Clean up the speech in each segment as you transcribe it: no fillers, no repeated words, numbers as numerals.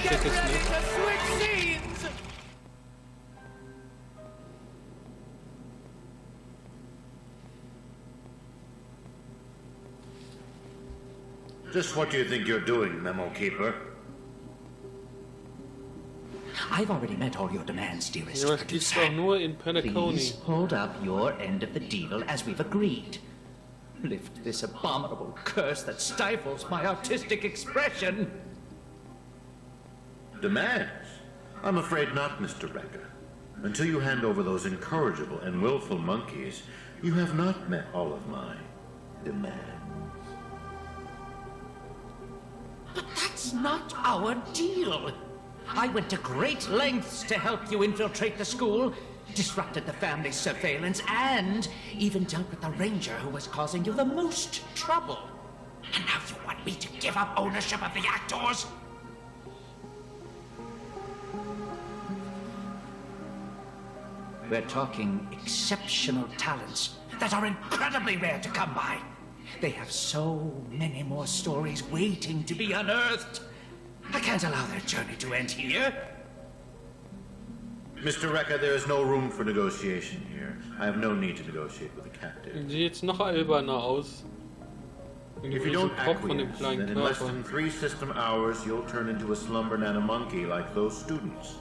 check es nicht. Just what do you think you're doing, Memo Keeper? I've already met all your demands, dearest Ja, es gibt's doch nur in Penacony. Please hold up your end of the deal as we've agreed. Lift this abominable curse that stifles my artistic expression. Demands? I'm afraid not, Mr. Becker. Until you hand over those incorrigible and willful monkeys, you have not met all of my demands. But that's not our deal. I went to great lengths to help you infiltrate the school, disrupted the family's surveillance, and even dealt with the ranger who was causing you the most trouble. And now you want me to give up ownership of the actors? We're talking exceptional talents that are incredibly rare to come by. They have so many more stories waiting to be unearthed. I can't allow their journey to end here. Mr. Rekka, there is no room for negotiation here. I have no need to negotiate with the captive. Sieht jetzt noch alberner aus. If you don't acquiesce, then in less than 3 system hours, you'll turn into a slumber nana monkey like those students.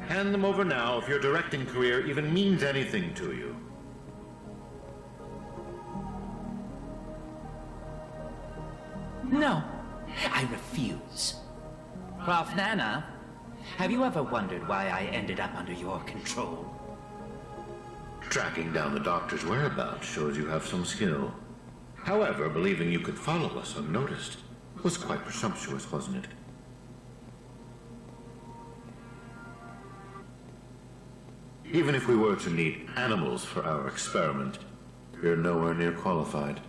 Hand them over now if your directing career even means anything to you. No, I refuse. Prof. Nana, have you ever wondered why I ended up under your control? Tracking down the doctor's whereabouts shows you have some skill. However, believing you could follow us unnoticed was quite presumptuous, wasn't it? Even if we were to need animals for our experiment, you're nowhere near qualified.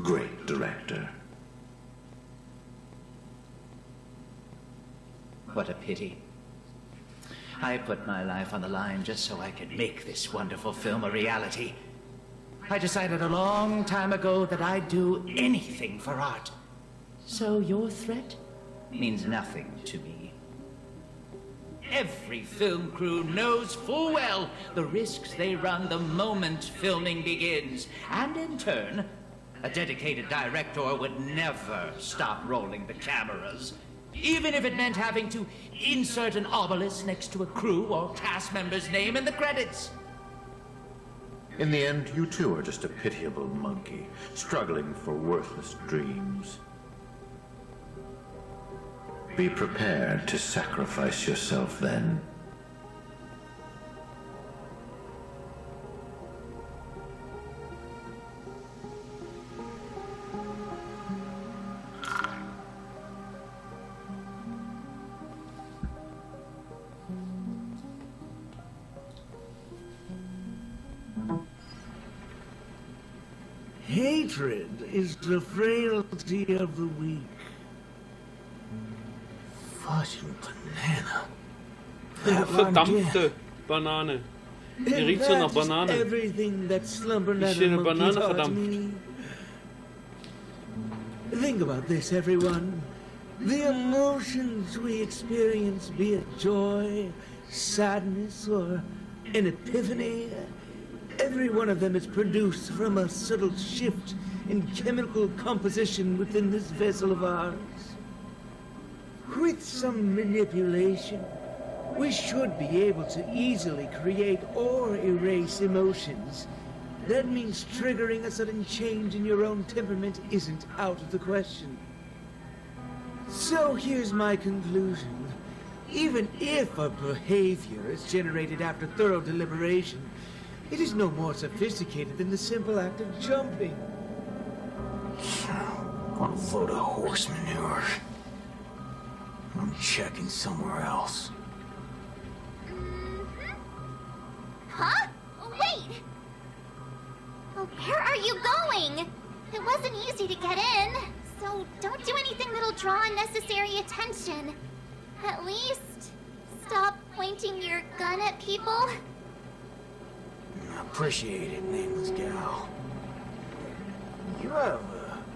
Great director. What a pity. I put my life on the line just so I could make this wonderful film a reality. I decided a long time ago that I'd do anything for art. So your threat means nothing to me. Every film crew knows full well the risks they run the moment filming begins. And in turn, a dedicated director would never stop rolling the cameras. Even if it meant having to insert an obelisk next to a crew or cast member's name in the credits. In the end, you too are just a pitiable monkey, struggling for worthless dreams. Be prepared to sacrifice yourself then. Hatred is the frailty of the weak. Fucking banana. Verdammte Banane. Hier riecht so nach Banane. Everything that slumber Ist hier eine Banane, verdammt. Think about this, everyone. The emotions we experience, be it joy, sadness, or an epiphany, every one of them is produced from a subtle shift in chemical composition within this vessel of ours. With some manipulation, we should be able to easily create or erase emotions. That means triggering a sudden change in your own temperament isn't out of the question. So here's my conclusion. Even if a behavior is generated after thorough deliberation, it is no more sophisticated than the simple act of jumping. What a load of horse manure. I'm checking somewhere else. Huh? Wait! Where are you going? It wasn't easy to get in, so don't do anything that'll draw unnecessary attention. At least, stop pointing your gun at people. I appreciate it, nameless gal. You have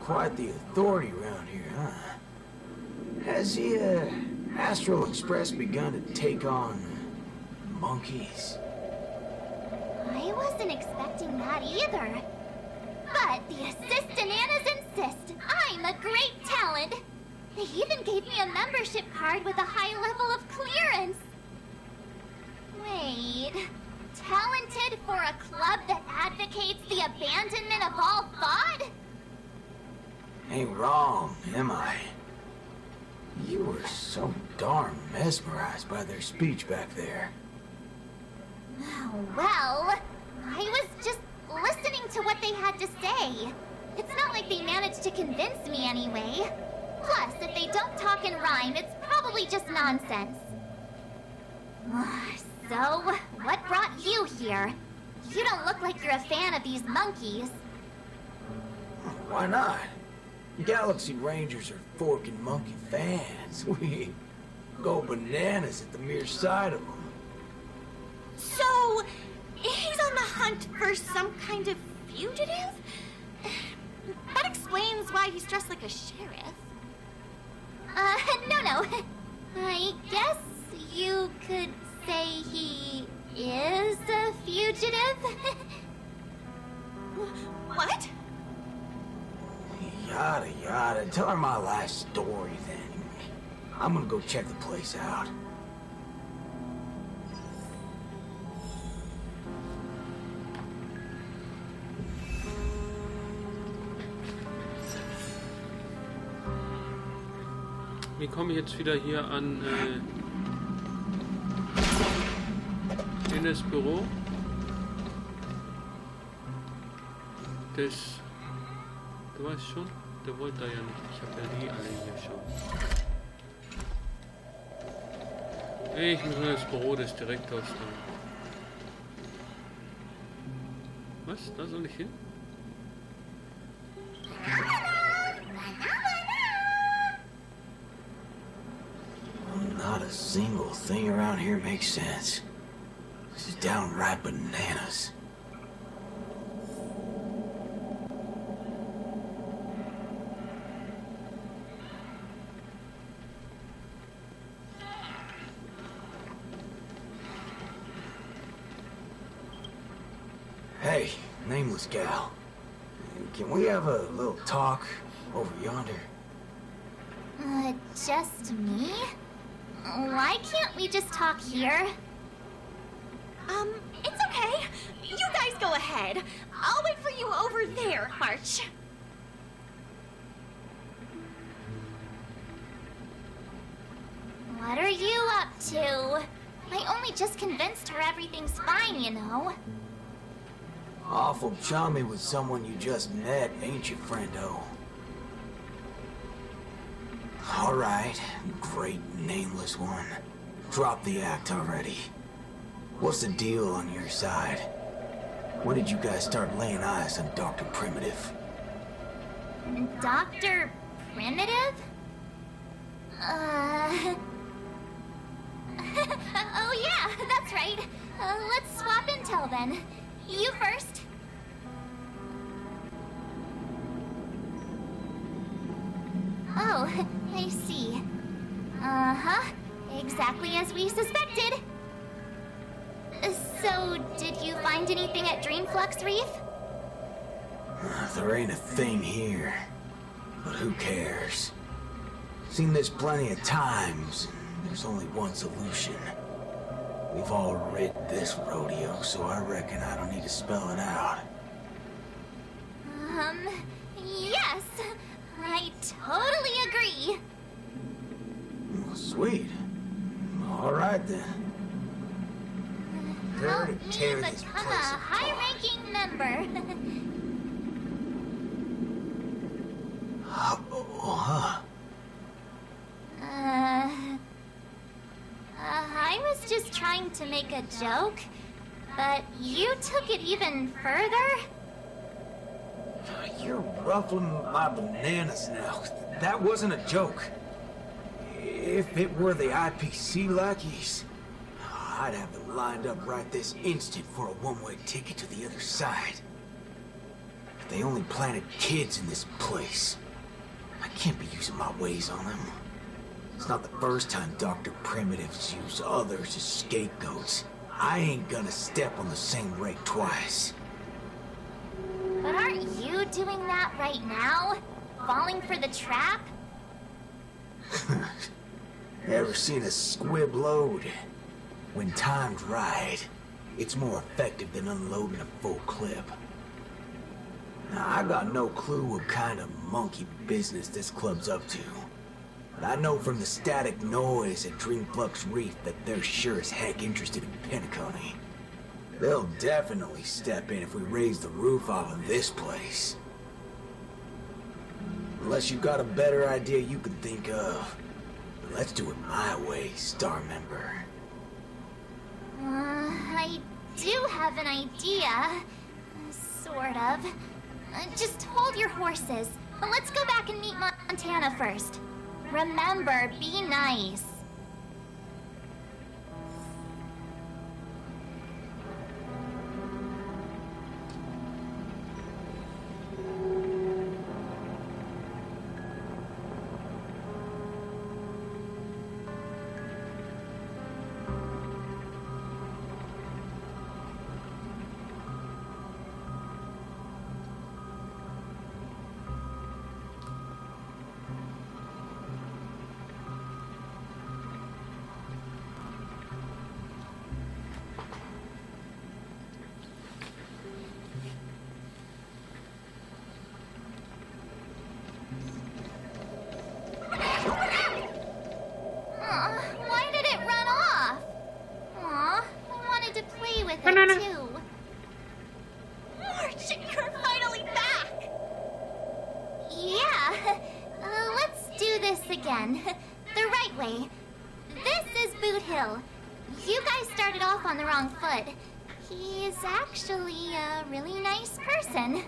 quite the authority around here, huh? Has he Astral Express begun to take on monkeys? I wasn't expecting that either. But the assistananas insist I'm a great talent. They even gave me a membership card with a high level of clearance. Wait, talented for a club that advocates the abandonment of all thought? Ain't wrong, am I? You were so darn mesmerized by their speech back there. Oh, well, I was just listening to what they had to say. It's not like they managed to convince me anyway. Plus, if they don't talk in rhyme, it's probably just nonsense. So, what brought you here? You don't look like you're a fan of these monkeys. Why not? Galaxy Rangers are forking monkey fans. We go bananas at the mere sight of them. So, he's on the hunt for some kind of fugitive? That explains why he's dressed like a sheriff. No. I guess you could say he is a fugitive? What? Yada yada. Tell her my life story then. I'm gonna go check the place out. Wie komme ich jetzt wieder hier an in das Büro? Das... Du weißt schon? Der wollte da ja nicht. Ich habe ja die alle hier schon. Ich muss nur das Büro des Direktors da. Was? Da soll ich hin? Not a single thing around here makes sense. This is downright bananas. Hey, nameless gal. Can we have a little talk over yonder? Just me? Why can't we just talk here? It's okay. You guys go ahead. I'll wait for you over there, March. What are you up to? I only just convinced her everything's fine, you know. Awful chummy with someone you just met, ain't you, friendo? All right, great nameless one. Drop the act already. What's the deal on your side? When did you guys start laying eyes on Dr. Primitive? Dr. Primitive? Oh yeah, that's right. Let's swap intel then. You first. Oh, I see. Uh-huh. Exactly as we suspected. So, did you find anything at Dreamflux Reef? There ain't a thing here. But who cares? Seen this plenty of times. There's only one solution. We've all rid this rodeo, so I reckon I don't need to spell it out. Yes. I totally agree. Well, sweet. All right, then. Help Prepare me to tear this become a place apart. high-ranking member. Huh? I was just trying to make a joke, but you took it even further? You're ruffling my bananas now. That wasn't a joke. If it were the IPC lackeys, I'd have them lined up right this instant for a one-way ticket to the other side. If they only planted kids in this place, I can't be using my ways on them. It's not the first time Dr. Primitives use others as scapegoats. I ain't gonna step on the same rake twice. But aren't you doing that right now? Falling for the trap? Ever seen a squib load? When timed right, it's more effective than unloading a full clip. Now, I got no clue what kind of monkey business this club's up to. But I know from the static noise at Dreamflux Reef that they're sure as heck interested in Penacony. They'll definitely step in if we raise the roof off of this place. Unless you've got a better idea you can think of. Let's do it my way, Star Member. I do have an idea. Sort of. Just hold your horses. Let's go back and meet Montana first. Remember, be nice. Why did it run off? Aw, I wanted to play with it too. March, you're finally back! Yeah, let's do this again. The right way. This is Boot Hill. You guys started off on the wrong foot. He's actually a really nice person.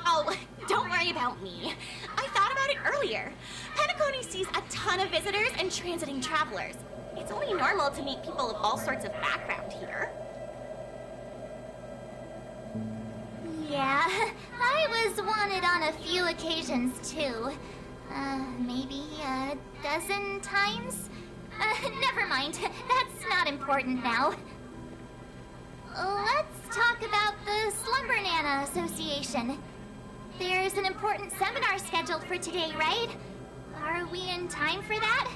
Oh, don't worry about me. I thought about it earlier. Penacony sees a ton of visitors and transiting travelers. It's only normal to meet people of all sorts of background here. Yeah, I was wanted on a few occasions too. Maybe a dozen times? Never mind, that's not important now. Let's talk about the Slumber Nana Association. There's an important seminar scheduled for today, right? Are we in time for that?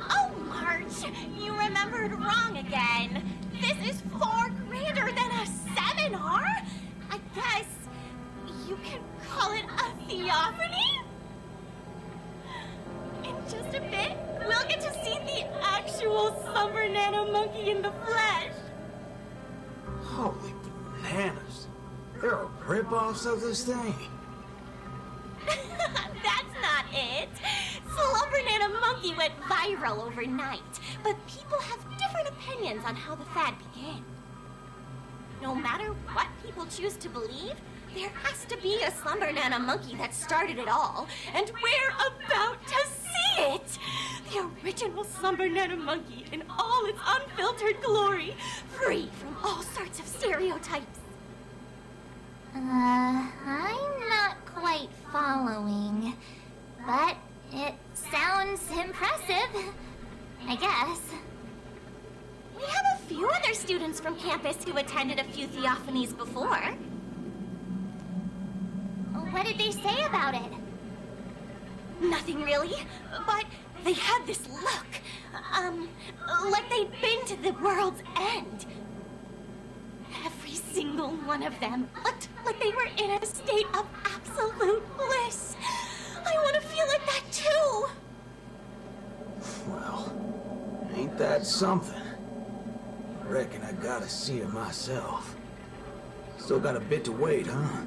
Oh, March, you remembered wrong again. This is far greater than a seminar. I guess you can call it a theophany? In just a bit, we'll get to see the actual Slumber Nana monkey in the flesh. Holy bananas. There are rip-offs of this thing. That's not it. Slumber Nana monkey went viral overnight, but people have different opinions on how the fad began. No matter what people choose to believe, there has to be a Slumber Nana monkey that started it all, and we're about to see it! The original Slumber Nana monkey in all its unfiltered glory, free from all sorts of stereotypes. I'm not quite following, but it sounds impressive, I guess. We have a few other students from campus who attended a few theophanies before. What did they say about it? Nothing really, but they had this look, like they'd been to the world's end. Every single one of them looked like they were in a state of absolute bliss. I want to feel like that too. Well, ain't that something? Reckon I gotta see it myself. Still got a bit to wait, huh?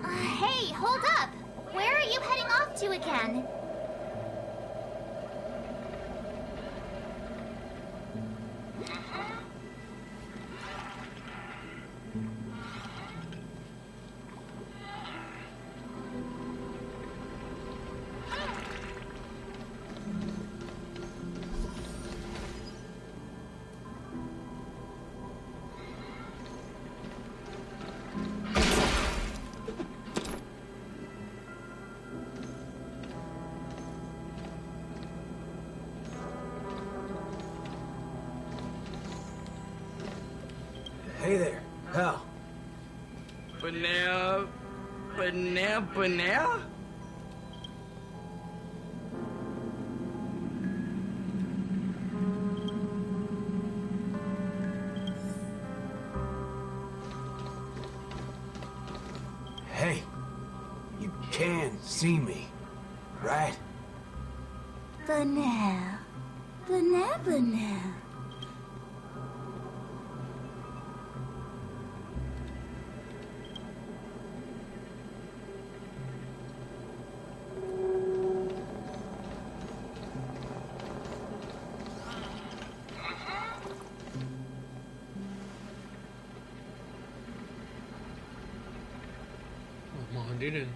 Hey, hold up! Where are you heading off to again? Hey there, pal. Banana. Hey, you can see me, right? Banana. Banana. Wat machen die denn?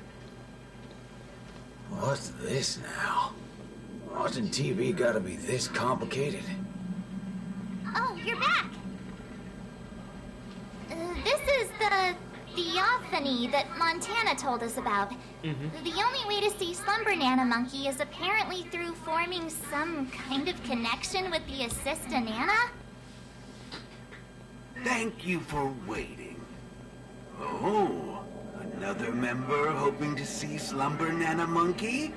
What's this now? Watching TV gotta be this complicated? Oh, you're back. This is the theophany that Montana told us about. The only way to see Slumber Nana Monkey is apparently through forming some kind of connection with the Assista Nana? Thank you for waiting. Oh, another member hoping to see Slumber Nana Monkey?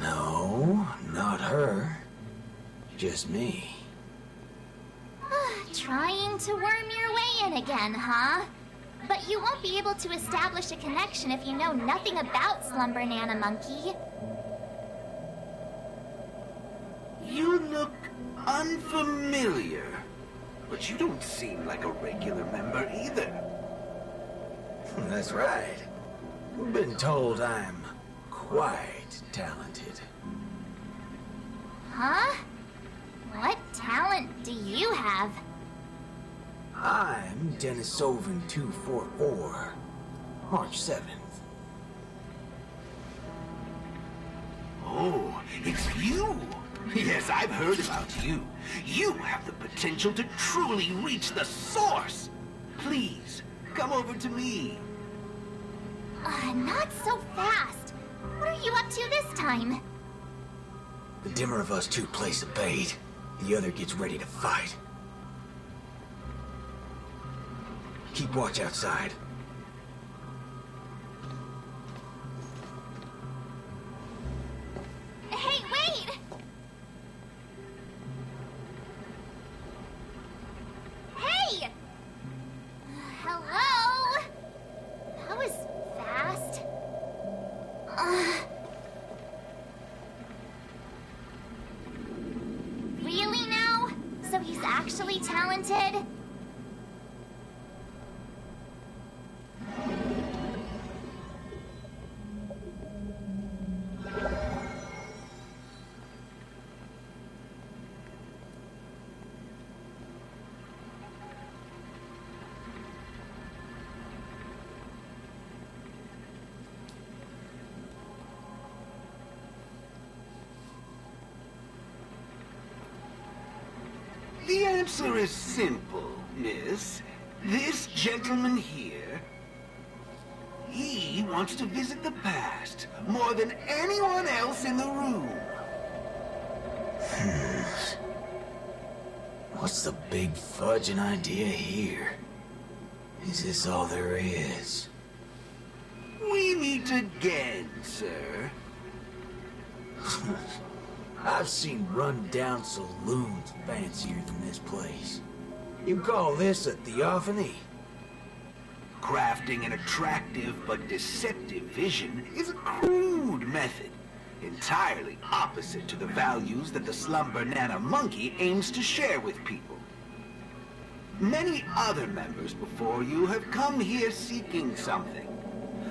No, not her. Just me. Trying to worm your way in again, huh? But you won't be able to establish a connection if you know nothing about Slumber Nana Monkey. You look unfamiliar, but you don't seem like a regular member either. That's right. We've been told I'm quite talented. Huh? What talent do you have? I'm Denisovan 244, March 7th. Oh, it's you! Yes, I've heard about you. You have the potential to truly reach the source. Please, come over to me. Not so fast. What are you up to this time? The dimmer of us two plays a bait. The other gets ready to fight. Keep watch outside. Hey, wait! Hey! Hello? That was fast. Really now? So he's actually talented? The answer is simple, miss. This gentleman here, he wants to visit the past more than anyone else in the room. What's the big fudging idea here? Is this all there is? We meet again, sir. I've seen run-down saloons fancier than this place. You call this a theophany? Crafting an attractive but deceptive vision is a crude method, entirely opposite to the values that the Slumber Nana Monkey aims to share with people. Many other members before you have come here seeking something,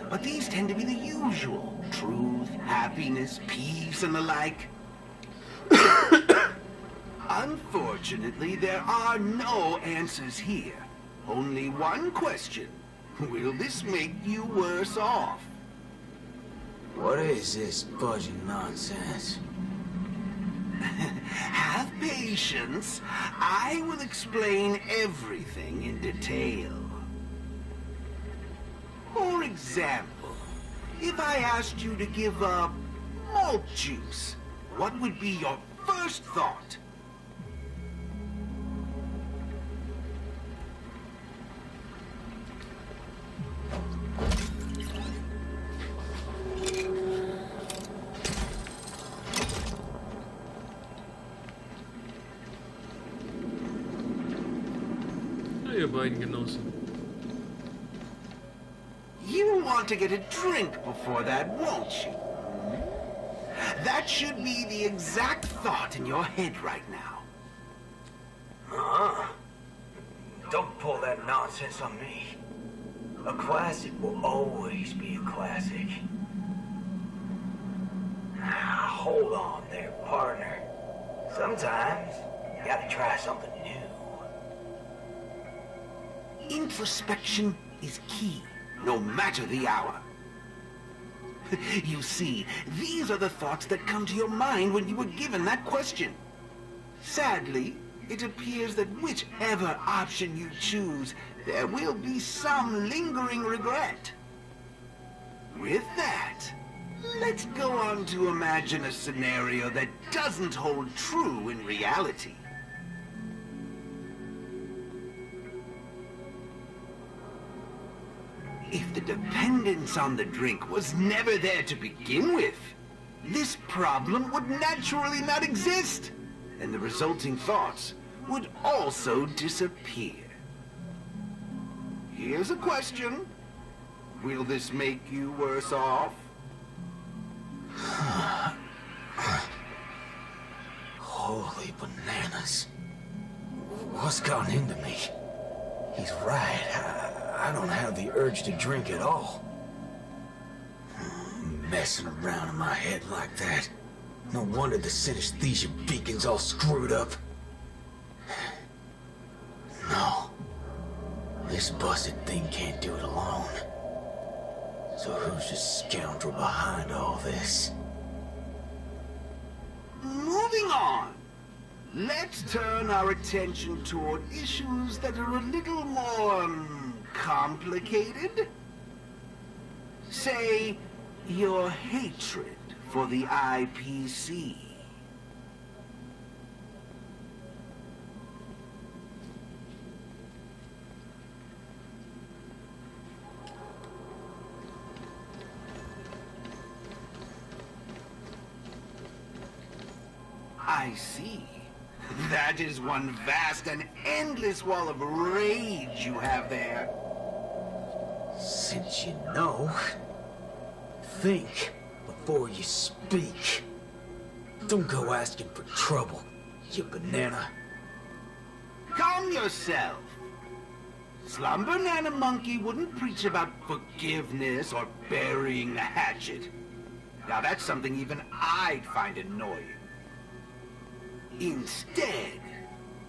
but these tend to be the usual: truth, happiness, peace, and the like. Unfortunately, there are no answers here. Only one question. Will this make you worse off? What is this fudging nonsense? Have patience. I will explain everything in detail. For example, if I asked you to give up malt juice, what would be your first thought? beiden Genossen. You want to get a drink before that, won't you? That should be the exact thought in your head right now. Don't pull that nonsense on me. A classic will always be a classic. Hold on there, partner. Sometimes you gotta try something new. Introspection is key, no matter the hour. You see, these are the thoughts that come to your mind when you were given that question. Sadly, it appears that whichever option you choose, there will be some lingering regret. With that, let's go on to imagine a scenario that doesn't hold true in reality. If the dependence on the drink was never there to begin with, this problem would naturally not exist, and the resulting thoughts would also disappear. Here's a question. Will this make you worse off? Holy bananas. What's gone into me? He's right. I don't have the urge to drink at all. Messing around in my head like that. No wonder the synesthesia beacon's all screwed up. No. This busted thing can't do it alone. So who's the scoundrel behind all this? Moving on. Let's turn our attention toward issues that are a little more complicated. Say, your hatred for the IPC. I see. That is one vast and endless wall of rage you have there. Since you know, think before you speak. Don't go asking for trouble, you banana. Calm yourself. Slumber Nana Monkey wouldn't preach about forgiveness or burying the hatchet. Now that's something even I'd find annoying. Instead,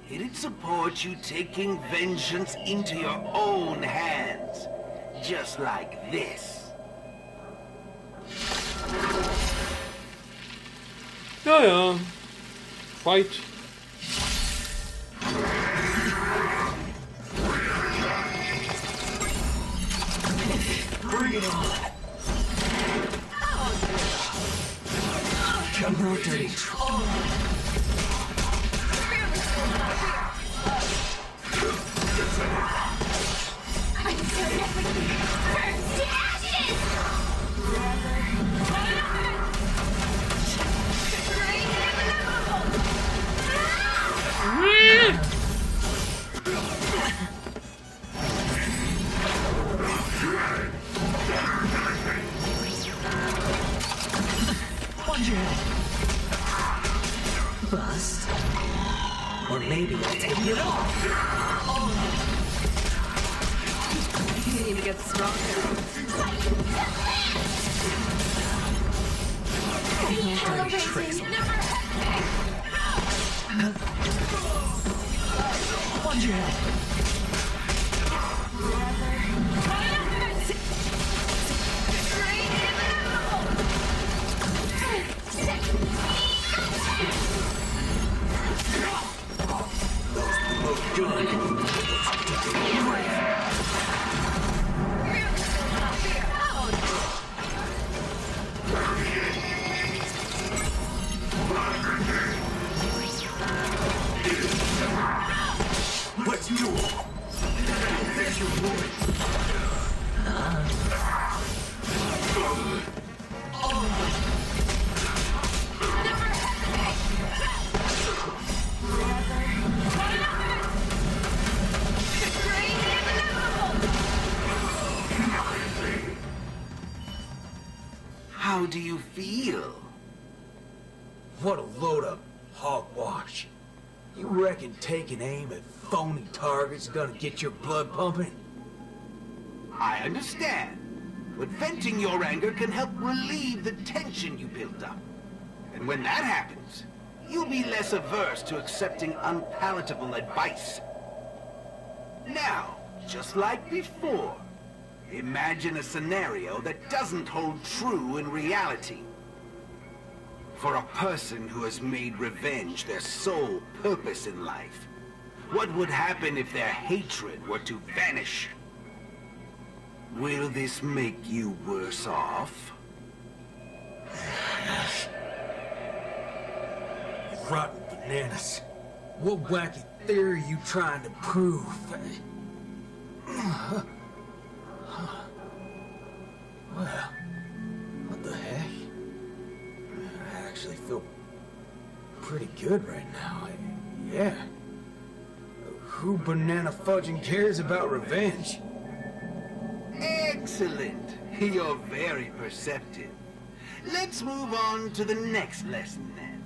it'd support you taking vengeance into your own hands. Just like this. Ja. Fight. Bring it on. Come on, dirty. Bust. Or maybe I'll take it off. You need to get stronger. Dirty tricks. Plunge your head. Let's do it. There's your boy. How do you feel? What a load of hogwash. You reckon taking aim at phony targets gonna get your blood pumping? I understand. But venting your anger can help relieve the tension you built up. And when that happens, you'll be less averse to accepting unpalatable advice. Now, just like before, imagine a scenario that doesn't hold true in reality. For a person who has made revenge their sole purpose in life, what would happen if their hatred were to vanish? Will this make you worse off? Rotten bananas. What wacky theory are you trying to prove? Well, what the heck? I actually feel pretty good right now. Yeah. Who banana fudging cares about revenge? Excellent. You're very perceptive. Let's move on to the next lesson then.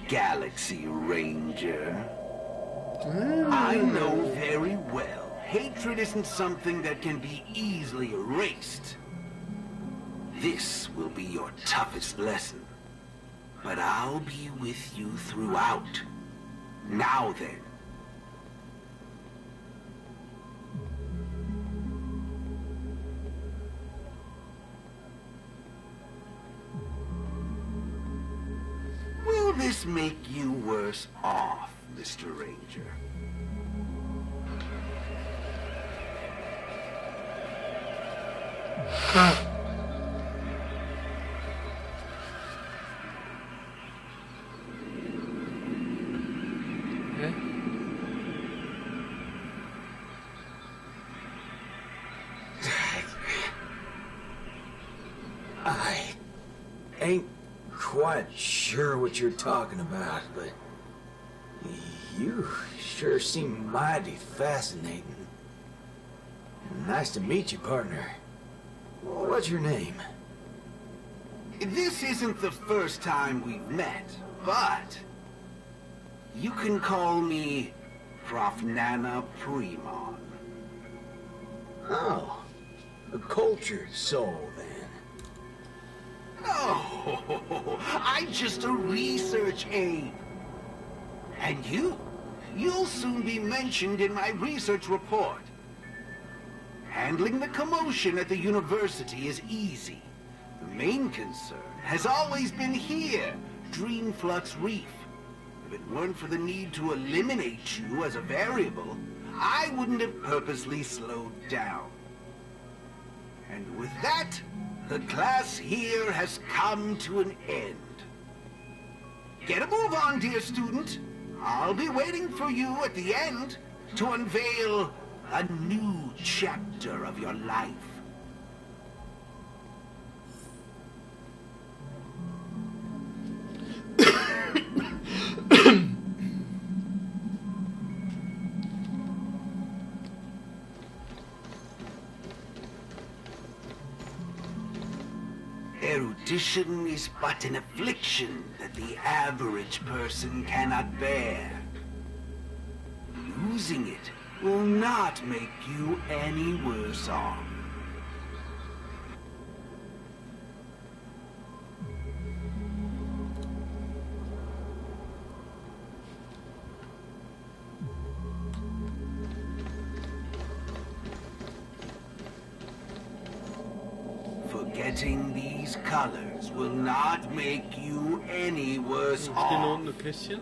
Galaxy Ranger. I know very well, hatred isn't something that can be easily erased. This will be your toughest lesson. But I'll be with you throughout. Now then. Will this make you worse off, Mr. Ranger? I ain't quite sure what you're talking about, but you sure seem mighty fascinating. Nice to meet you, partner. What's your name? This isn't the first time we've met, but you can call me Prof. Nana Premon. Oh, a cultured soul, then. Oh, I'm just a research aide. And you'll soon be mentioned in my research report. Handling the commotion at the university is easy. The main concern has always been here, Dreamflux Reef. If it weren't for the need to eliminate you as a variable, I wouldn't have purposely slowed down. And with that, the class here has come to an end. Get a move on, dear student. I'll be waiting for you at the end to unveil a new chapter of your life. Erudition is but an affliction that the average person cannot bear. Losing it will not make you any worse off. Forgetting these colors will not make you any worse off. Ein bisschen.